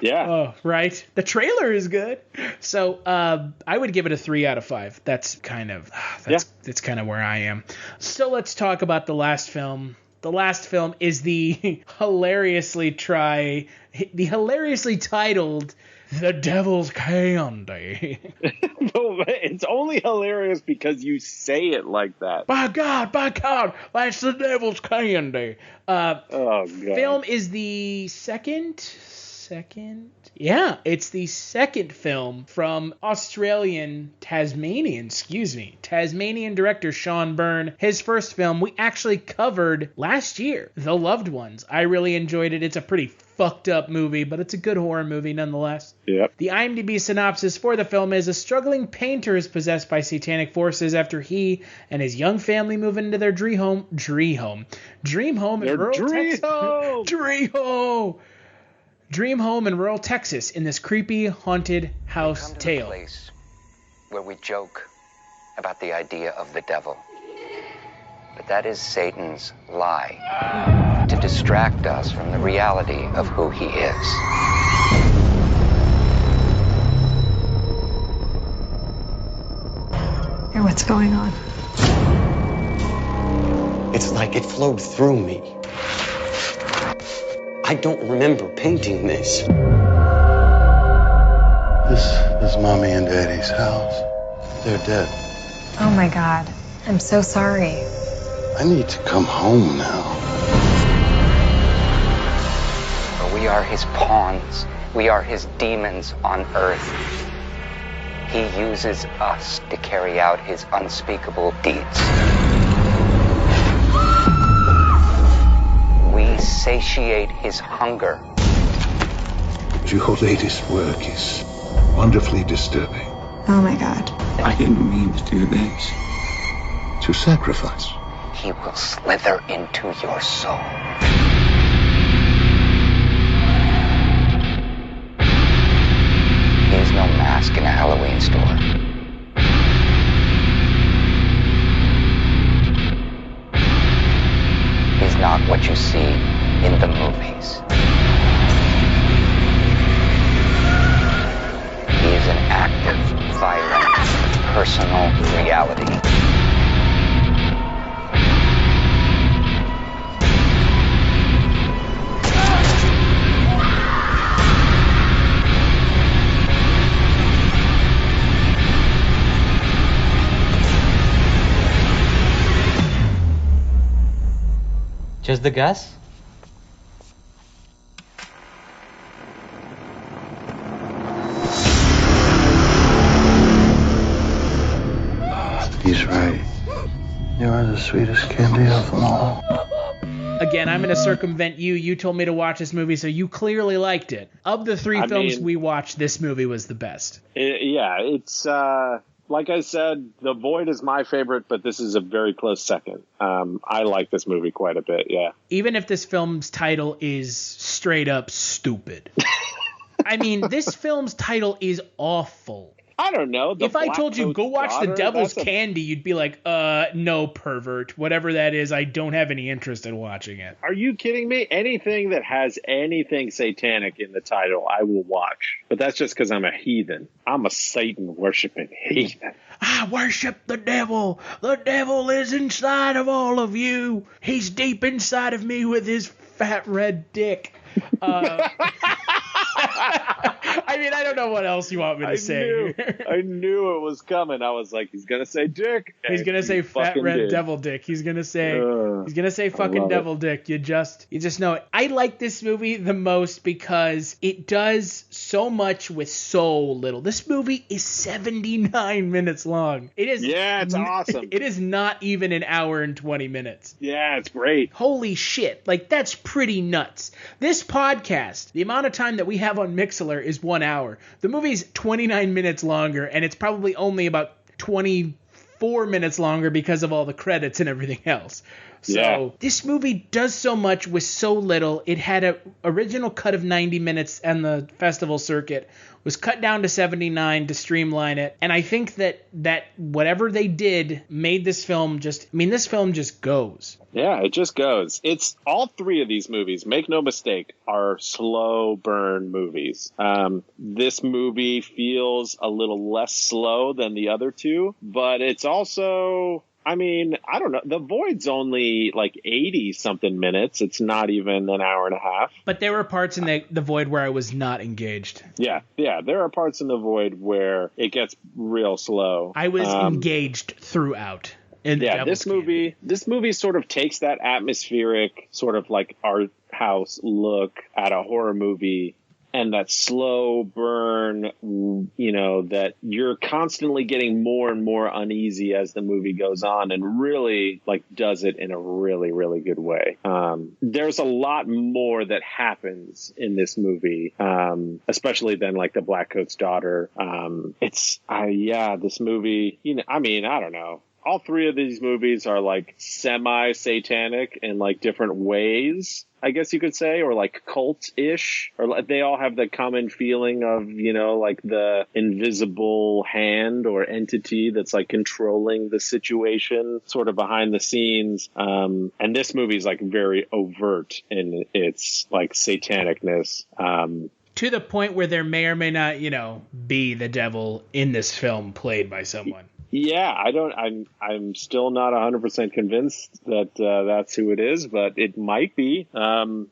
Yeah. Oh, right. The trailer is good. So, I would give it a 3 out of 5. That's kind of where I am. So let's talk about the last film. The last film is the hilariously titled The Devil's Candy. It's only hilarious because you say it like that. By God, that's the Devil's Candy. Oh, God. Film is the second? Yeah, it's the second film from Tasmanian director Sean Byrne. His first film we actually covered last year, The Loved Ones. I really enjoyed it. It's a pretty fucked up movie, but it's a good horror movie nonetheless. Yep. The IMDb synopsis for the film is: a struggling painter is possessed by satanic forces after he and his young family move into their dream home in rural Texas in this creepy haunted house tale. We've come to the place where we joke about the idea of the devil. But that is Satan's lie to distract us from the reality of who he is. Hey, what's going on? It's like it flowed through me. I don't remember painting this. This is Mommy and Daddy's house. They're dead. Oh my God. I'm so sorry. I need to come home now. For we are his pawns. We are his demons on earth. He uses us to carry out his unspeakable deeds. We satiate his hunger. Your latest work is wonderfully disturbing. Oh my God. I didn't mean to do this. To sacrifice. He will slither into your soul. He is no mask in a Halloween store. He's not what you see in the movies. He is an active, violent, personal reality. Just the gas? He's right. You are the sweetest candy of them all. Again, I'm going to circumvent you. You told me to watch this movie, so you clearly liked it. Of the three films we watched, this movie was the best. It's like I said, The Void is my favorite, but this is a very close second. I like this movie quite a bit, yeah. Even if this film's title is straight up stupid. I mean, this film's title is awful. I don't know. If I told you, go watch The Devil's Candy, you'd be like, no, pervert. Whatever that is, I don't have any interest in watching it. Are you kidding me? Anything that has anything satanic in the title, I will watch. But that's just because I'm a heathen. I'm a Satan-worshiping heathen. I worship the devil. The devil is inside of all of you. He's deep inside of me with his fat red dick. I mean, I don't know what else you want me to say. I knew it was coming. I was like, he's gonna say dick. He's gonna say fat red devil dick. He's gonna say fucking devil dick. You just know it. I like this movie the most because it does so much with so little. This movie is 79 minutes long. It is. Yeah, it's awesome. It is not even an hour and 20 minutes. Yeah, it's great. Holy shit. Like, that's pretty nuts. This podcast, the amount of time that we have on Mixlr is 1 hour. The movie's 29 minutes longer, and it's probably only about 24 minutes longer because of all the credits and everything else. So This movie does so much with so little. It had an original cut of 90 minutes, and the festival circuit was cut down to 79 to streamline it. And I think that whatever they did made this film this film just goes. Yeah, it just goes. It's all three of these movies, make no mistake, are slow burn movies. This movie feels a little less slow than the other two, but it's also... I mean, I don't know. The Void's only like 80-something minutes. It's not even an hour and a half. But there were parts in the Void where I was not engaged. Yeah. There are parts in the Void where it gets real slow. I was engaged throughout. This movie sort of takes that atmospheric, sort of like art house look at a horror movie. And that slow burn, that you're constantly getting more and more uneasy as the movie goes on, and really does it in a really, really good way. There's a lot more that happens in this movie, especially than the Blackcoat's daughter. This movie, I don't know. All three of these movies are semi-satanic in different ways, I guess you could say, or cult-ish, or they all have the common feeling of, the invisible hand or entity that's controlling the situation sort of behind the scenes. And this movie is very overt in its satanicness. To the point where there may or may not, be the devil in this film played by someone. Yeah, I'm still not 100% convinced that that's who it is, but it might be. Ethan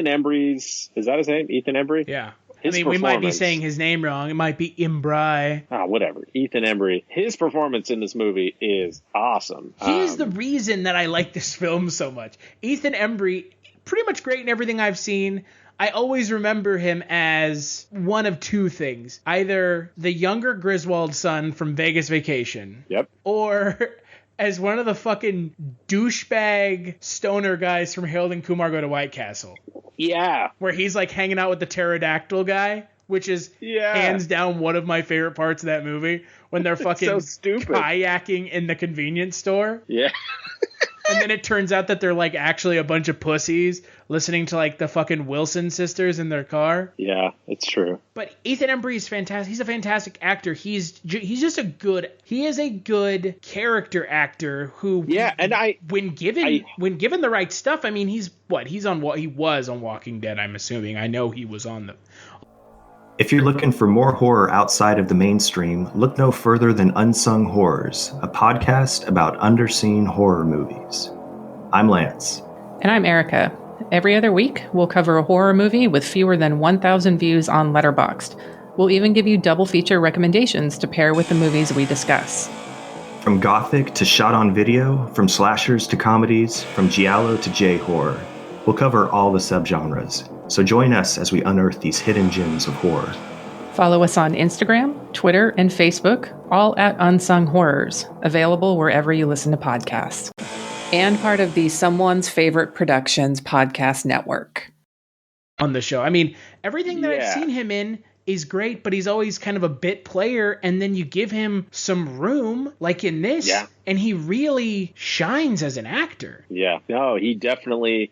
Embry's, is that his name? Ethan Embry? Yeah. We might be saying his name wrong. It might be Embry. Whatever. Ethan Embry. His performance in this movie is awesome. He is the reason that I like this film so much. Ethan Embry, pretty much great in everything I've seen. I always remember him as one of two things. Either the younger Griswold son from Vegas Vacation. Yep. Or as one of the fucking douchebag stoner guys from Harold and Kumar Go to White Castle. Yeah. Where he's hanging out with the pterodactyl guy. which is hands down one of my favorite parts of that movie, when they're fucking so stupid. kayaking in the convenience store. Yeah. And then it turns out that they're like actually a bunch of pussies listening to like the fucking Wilson sisters in their car. Yeah, it's true. But Ethan Embry is fantastic. He's a fantastic actor. He's just a good character actor who when given the right stuff, I mean, he was on Walking Dead, I'm assuming. I know he was on the. If you're looking for more horror outside of the mainstream, look no further than Unsung Horrors, a podcast about underseen horror movies. I'm Lance. And I'm Erica. Every other week, we'll cover a horror movie with fewer than 1,000 views on Letterboxd. We'll even give you double feature recommendations to pair with the movies we discuss. From gothic to shot on video, from slashers to comedies, from giallo to J-horror. We'll cover all the subgenres. So join us as we unearth these hidden gems of horror. Follow us on Instagram, Twitter, and Facebook, all at Unsung Horrors, available wherever you listen to podcasts. And part of the Someone's Favorite Productions podcast network. On the show. I mean, everything that I've seen him in is great, but he's always kind of a bit player, and then you give him some room, like in this, and he really shines as an actor. Yeah, no, he definitely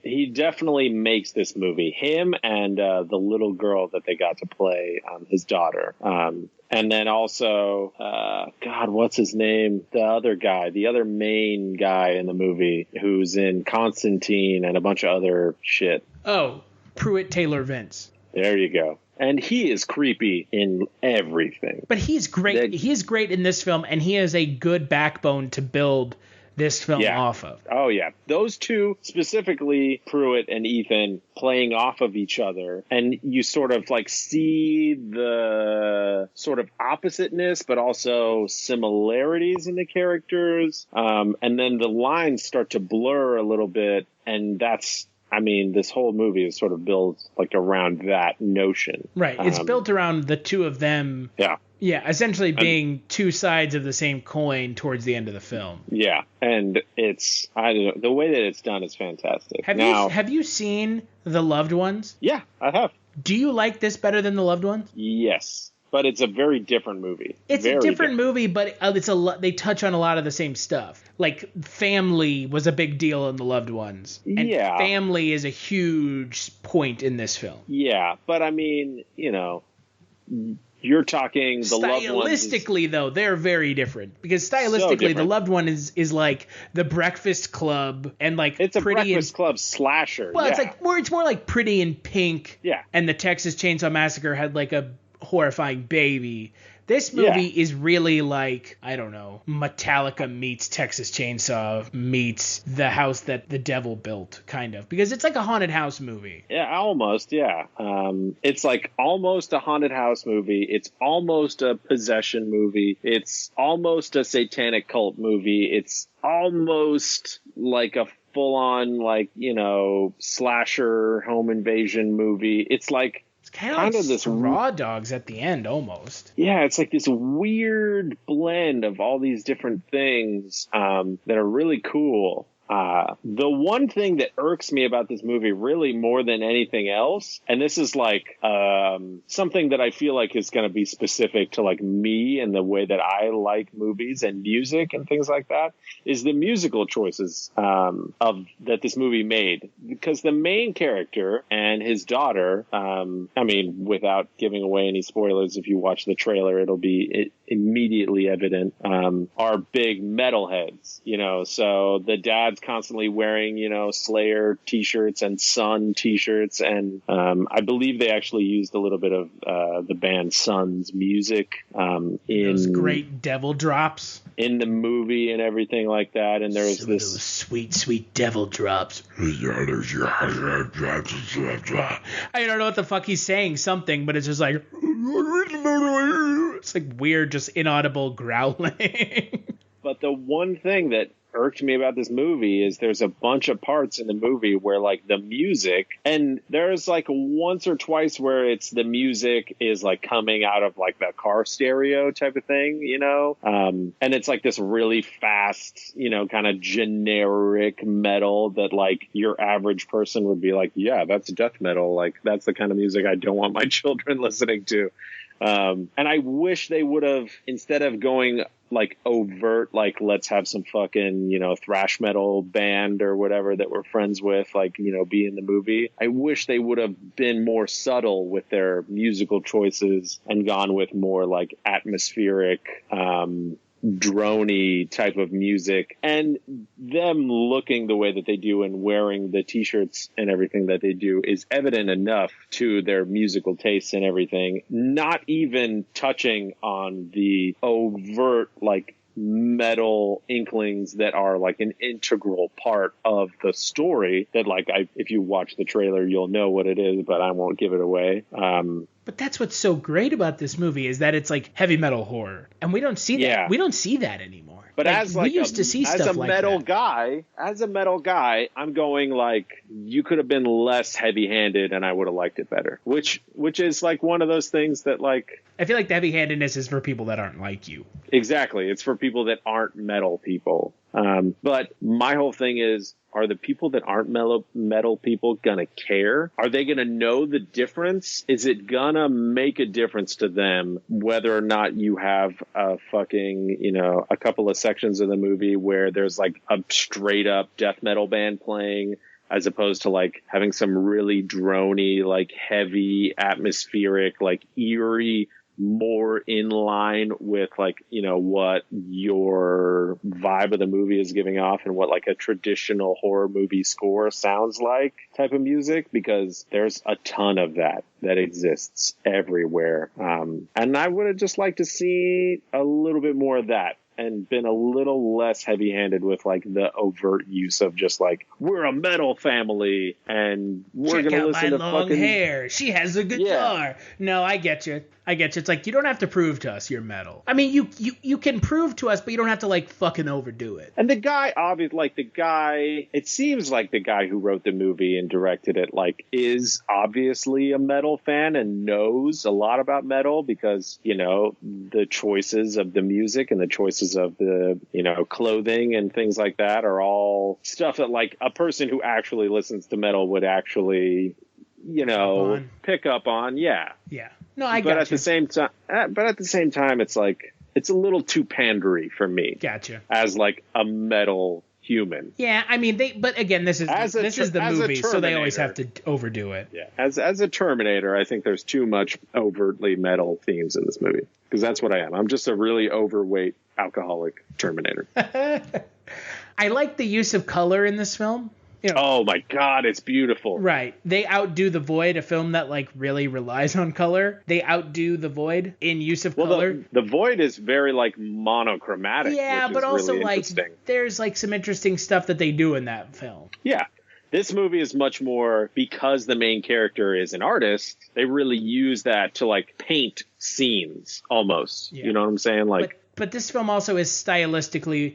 makes this movie. Him and the little girl that they got to play, his daughter. And then also, God, what's his name? The other main guy in the movie who's in Constantine and a bunch of other shit. Oh, Pruitt Taylor Vince. There you go. And he is creepy in everything. But he's great. He's great in this film, and he has a good backbone to build this film off of. Oh, yeah. Those two, specifically Pruitt and Ethan, playing off of each other. And you sort of like see the sort of oppositeness, but also similarities in the characters. And then the lines start to blur a little bit. And this whole movie is sort of built like around that notion. Right. It's built around the two of them. Yeah. Yeah, essentially being two sides of the same coin towards the end of the film. Yeah, and it's, I don't know, the way that it's done is fantastic. Have you seen The Loved Ones? Yeah, I have. Do you like this better than The Loved Ones? Yes. But it's a very different movie. It's a different movie, but they touch on a lot of the same stuff. Like, family was a big deal in The Loved Ones. And family is a huge point in this film. Yeah, but I mean, you're talking The Loved Ones. Stylistically, though, they're very different. Because stylistically, The Loved One is like The Breakfast Club and like it's a Breakfast Club slasher. Well, it's more like Pretty in Pink. Yeah. And the Texas Chainsaw Massacre had like a horrifying baby. This movie is really like, I don't know, Metallica meets Texas Chainsaw meets The House That the Devil Built, kind of. Because it's like a haunted house movie. Yeah, almost, yeah. It's like almost a haunted house movie. It's almost a possession movie. It's almost a satanic cult movie. It's almost like a full-on, like, slasher home invasion movie. It's like kind of this Raw Dogs at the end, almost. Yeah, it's like this weird blend of all these different things that are really cool. The one thing that irks me about this movie really more than anything else, and this is like something that I feel like is going to be specific to like me and the way that I like movies and music and things like that, is the musical choices that this movie made. Because the main character and his daughter, without giving away any spoilers, if you watch the trailer, it'll be immediately evident, are big metalheads, so the dad's constantly wearing, Slayer t-shirts and Sun t-shirts. And I believe they actually used a little bit of the band Sun's music in those great devil drops in the movie and everything like that. And there was those sweet devil drops. I don't know what the fuck he's saying, something, but it's just like it's like weird, just inaudible growling. But the one thing that irked me about this movie is there's a bunch of parts in the movie where like the music, and there's like once or twice where it's the music is like coming out of like the car stereo type of thing, you know, and it's like this really fast, you know, kind of generic metal that like your average person would be like, yeah, that's death metal, like that's the kind of music I don't want my children listening to. And I wish they would have, instead of going like overt, like let's have some fucking, you know, thrash metal band or whatever that we're friends with, like, you know, be in the movie. I wish they would have been more subtle with their musical choices and gone with more like atmospheric, droney type of music, and them looking the way that they do and wearing the t-shirts and everything that they do is evident enough to their musical tastes and everything, not even touching on the overt like metal inklings that are like an integral part of the story that like if you watch the trailer you'll know what it is, but I won't give it away. But that's what's so great about this movie is that it's like heavy metal horror, and we don't see that. Yeah. We don't see that anymore. But like, as like we used to see as stuff a like metal that. guy, I'm going like you could have been less heavy-handed, and I would have liked it better. Which is like one of those things that like I feel like the heavy-handedness is for people that aren't like you. Exactly, it's for people that aren't metal people. But my whole thing is, are the people that aren't metal people gonna care? Are they gonna know the difference? Is it gonna make a difference to them whether or not you have a fucking, you know, a couple of sections of the movie where there's like a straight up death metal band playing, as opposed to like having some really droney, like heavy, atmospheric, like eerie, more in line with like, you know, what your vibe of the movie is giving off and what like a traditional horror movie score sounds like type of music, because there's a ton of that exists everywhere. And I would have just liked to see a little bit more of that and been a little less heavy-handed with like the overt use of just like, we're a metal family and we're Check gonna out listen my to long fucking hair. She has a guitar. Yeah. No, I get you. It's like, you don't have to prove to us you're metal. I mean, you can prove to us, but you don't have to like fucking overdo it. And the guy, it seems like the guy who wrote the movie and directed it, like, is obviously a metal fan and knows a lot about metal because, you know, the choices of the music and the choices of the, you know, clothing and things like that are all stuff that, like, a person who actually listens to metal would actually, you know, pick up on. Yeah. Yeah. No, I but got at the same time, it's like, it's a little too pandery for me. Gotcha. As like a metal human. Yeah, I mean, but again, this is the movie, so they always have to overdo it. Yeah. As a Terminator, I think there's too much overtly metal themes in this movie, because that's what I am. I'm just a really overweight alcoholic Terminator. I like the use of color in this film. You know, oh my God, it's beautiful. Right. They outdo The Void, a film that like really relies on color. They outdo The Void in use of color. The Void is very like monochromatic. Yeah, which but is also really like interesting. There's like some interesting stuff that they do in that film. Yeah. This movie is much more, because the main character is an artist, they really use that to like paint scenes almost. Yeah. You know what I'm saying? Like, But this film also is stylistically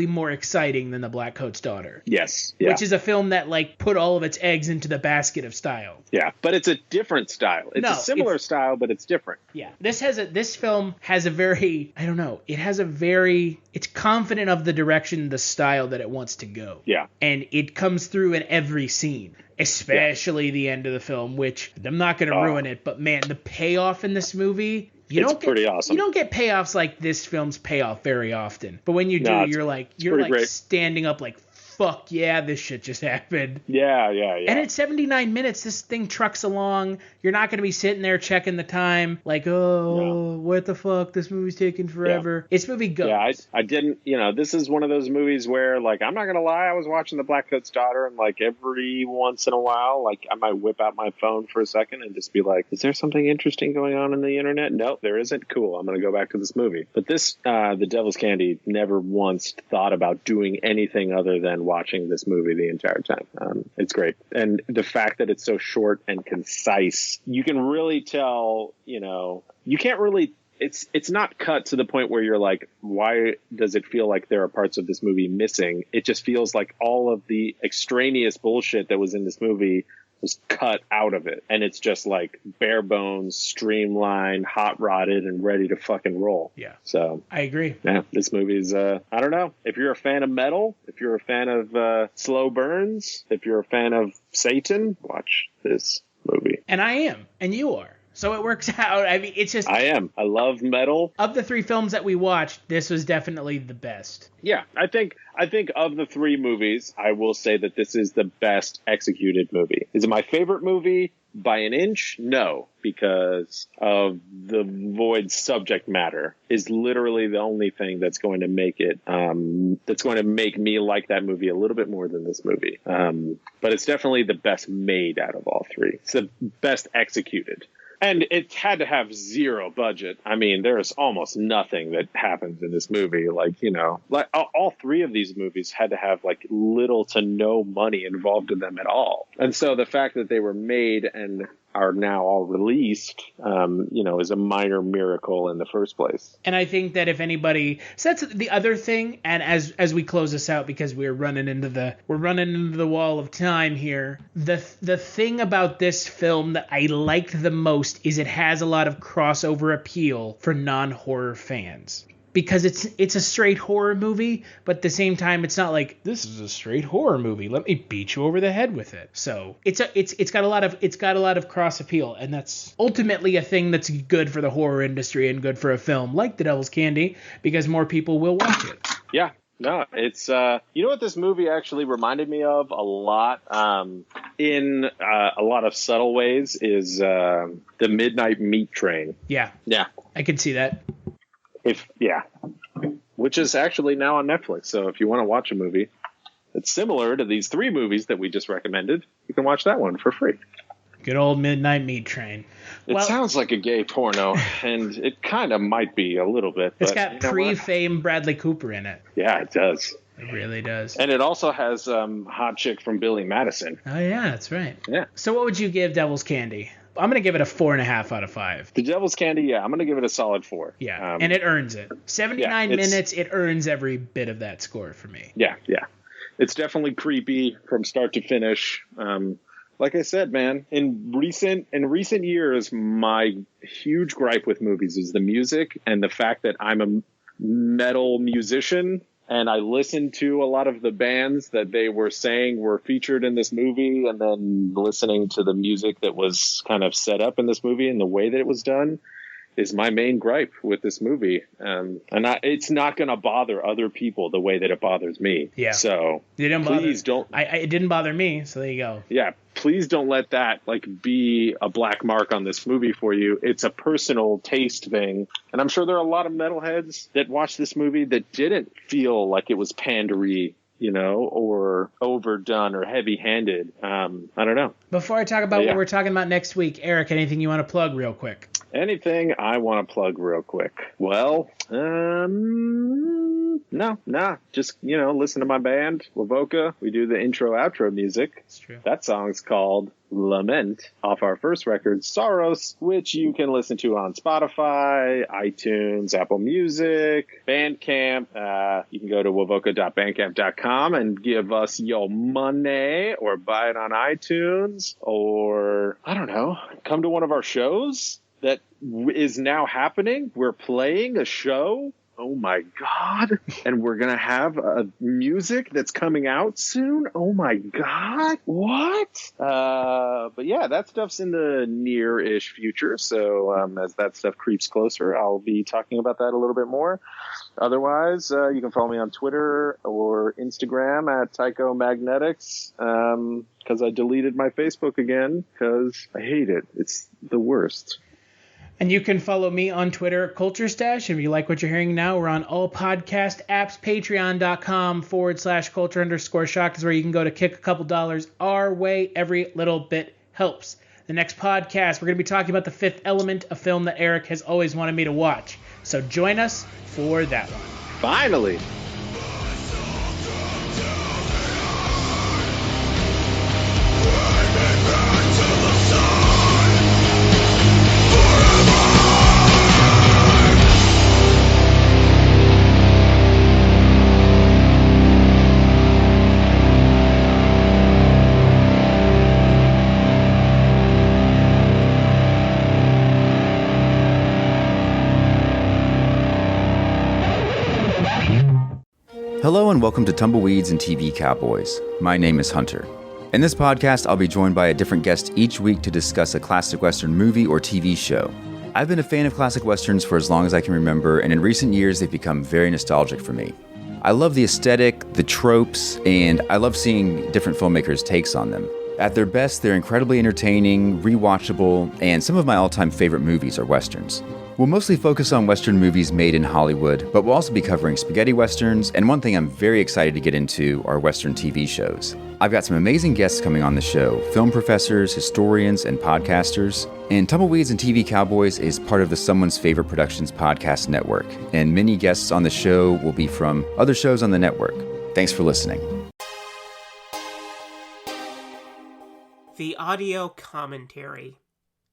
more exciting than The Blackcoat's Daughter. Yes. Yeah. Which is a film that like put all of its eggs into the basket of style. Yeah, but it's a different style. It's a similar style, but it's different. Yeah. This film has a very, I don't know, it's confident of the direction, the style that it wants to go. Yeah. And it comes through in every scene. Especially the end of the film, which I'm not going to ruin it, but man, the payoff in this movie, pretty awesome. You don't get payoffs like this film's payoff very often. But when you do, you're like great. standing up like, fuck yeah, this shit just happened. Yeah. And it's 79 minutes. This thing trucks along. You're not going to be sitting there checking the time like, what the fuck? This movie's taking forever. Yeah. This movie goes. Yeah, I didn't, this is one of those movies where, like, I'm not going to lie, I was watching The Blackcoat's Daughter, and, like, every once in a while, like, I might whip out my phone for a second and just be like, is there something interesting going on in the internet? No, there isn't. Cool. I'm going to go back to this movie. But this, The Devil's Candy, never once thought about doing anything other than watching this movie the entire time. It's great. And the fact that it's so short and concise, you can really tell, you can't really it's not cut to the point where you're like, why does it feel like there are parts of this movie missing? It just feels like all of the extraneous bullshit that was in this movie was cut out of it, and it's just like bare bones, streamlined, hot rodded, and ready to fucking roll. Yeah. So I agree. Yeah, this movie's I don't know. If you're a fan of metal, if you're a fan of slow burns, if you're a fan of Satan, watch this movie. And I am, and you are. So it works out. I mean, it's just... I am. I love metal. Of the 3 films that we watched, this was definitely the best. Yeah, I think of the 3 movies, I will say that this is the best executed movie. Is it my favorite movie by an inch? No, because of the void subject matter is literally the only thing that's going to make it, that's going to make me like that movie a little bit more than this movie. But it's definitely the best made out of all 3. It's the best executed. And it had to have 0 budget. I mean, there's almost nothing that happens in this movie. Like, you know, like all 3 of these movies had to have like little to no money involved in them at all. And so the fact that they were made and are now all released, you know, is a minor miracle in the first place. And I think that if anybody, so that's the other thing. And as we close this out, because we're running into the wall of time here. The thing about this film that I liked the most is it has a lot of crossover appeal for non-horror fans. Because it's a straight horror movie, but at the same time, it's not like, this is a straight horror movie, let me beat you over the head with it. So it's got a lot of cross appeal, and that's ultimately a thing that's good for the horror industry and good for a film like The Devil's Candy, because more people will watch it. Yeah. No, it's you know what this movie actually reminded me of a lot, in a lot of subtle ways, is the Midnight Meat Train. Yeah. I can see that. Which is actually now on Netflix. So if you want to watch a movie that's similar to these 3 movies that we just recommended, you can watch that one for free. Good old Midnight Meat Train. It sounds like a gay porno, and it kind of might be a little bit. It's got pre-fame Bradley Cooper in it. Yeah, it does. It really does. And it also has hot chick from Billy Madison. Oh, yeah, that's right. Yeah. So what would you give Devil's Candy? I'm going to give it a 4.5 out of 5. The Devil's Candy, yeah, I'm going to give it a solid 4. Yeah, and it earns it. 79 minutes, it earns every bit of that score for me. Yeah. It's definitely creepy from start to finish. Like I said, man, in recent years, my huge gripe with movies is the music and the fact that I'm a metal musician. And I listened to a lot of the bands that they were saying were featured in this movie, and then listening to the music that was kind of set up in this movie and the way that it was done is my main gripe with this movie. And it's not going to bother other people the way that it bothers me. Yeah. So please don't. It didn't bother me. So there you go. Yeah. Please don't let that be a black mark on this movie for you. It's a personal taste thing. And I'm sure there are a lot of metalheads that watched this movie that didn't feel like it was pandery, you know, or overdone or heavy-handed. I don't know. Before I talk about what we're talking about next week, Eric, anything you want to plug real quick? Anything I want to plug real quick? Well, no. Just, you know, listen to my band, Wavoka. We do the intro, outro music. That's true. That song's called Lament, off our first record, Soros, which you can listen to on Spotify, iTunes, Apple Music, Bandcamp. You can go to wavoka.bandcamp.com and give us your money, or buy it on iTunes, or, I don't know, come to one of our shows that is now happening. We're playing a show. Oh my God. And we're going to have music that's coming out soon. Oh my God. What? But yeah, that stuff's in the near-ish future. So as that stuff creeps closer, I'll be talking about that a little bit more. Otherwise, you can follow me on Twitter or Instagram at Tycho Magnetics, because I deleted my Facebook again because I hate it. It's the worst. And you can follow me on Twitter, Kulturestash. If you like what you're hearing now, we're on all podcast apps. Patreon.com/culture_shock is where you can go to kick a couple dollars our way. Every little bit helps. The next podcast, we're going to be talking about The Fifth Element, a film that Eric has always wanted me to watch. So join us for that one. Finally. Hello and welcome to Tumbleweeds and TV Cowboys. My name is Hunter. In this podcast, I'll be joined by a different guest each week to discuss a classic Western movie or TV show. I've been a fan of classic Westerns for as long as I can remember, and in recent years, they've become very nostalgic for me. I love the aesthetic, the tropes, and I love seeing different filmmakers' takes on them. At their best, they're incredibly entertaining, rewatchable, and some of my all-time favorite movies are Westerns. We'll mostly focus on Western movies made in Hollywood, but we'll also be covering spaghetti Westerns, and one thing I'm very excited to get into are Western TV shows. I've got some amazing guests coming on the show, film professors, historians, and podcasters, and Tumbleweeds and TV Cowboys is part of the Someone's Favorite Productions podcast network, and many guests on the show will be from other shows on the network. Thanks for listening. The audio commentary.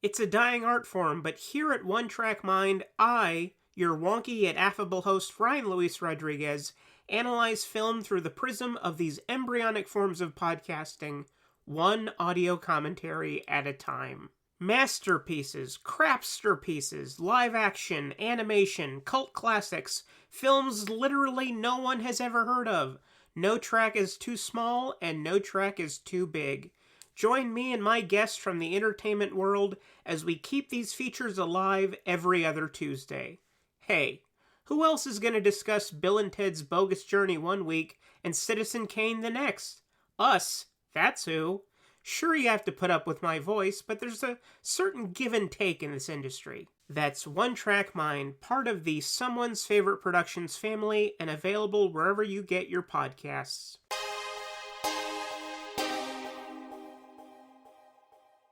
It's a dying art form, but here at One Track Mind, I, your wonky yet affable host Ryan Luis Rodriguez, analyze film through the prism of these embryonic forms of podcasting, one audio commentary at a time. Masterpieces, crapster pieces, live action, animation, cult classics, films literally no one has ever heard of. No track is too small, and no track is too big. Join me and my guests from the entertainment world as we keep these features alive every other Tuesday. Hey, who else is going to discuss Bill and Ted's Bogus Journey one week and Citizen Kane the next? Us, that's who. Sure, you have to put up with my voice, but there's a certain give and take in this industry. That's One Track Mind, part of the Someone's Favorite Productions family and available wherever you get your podcasts.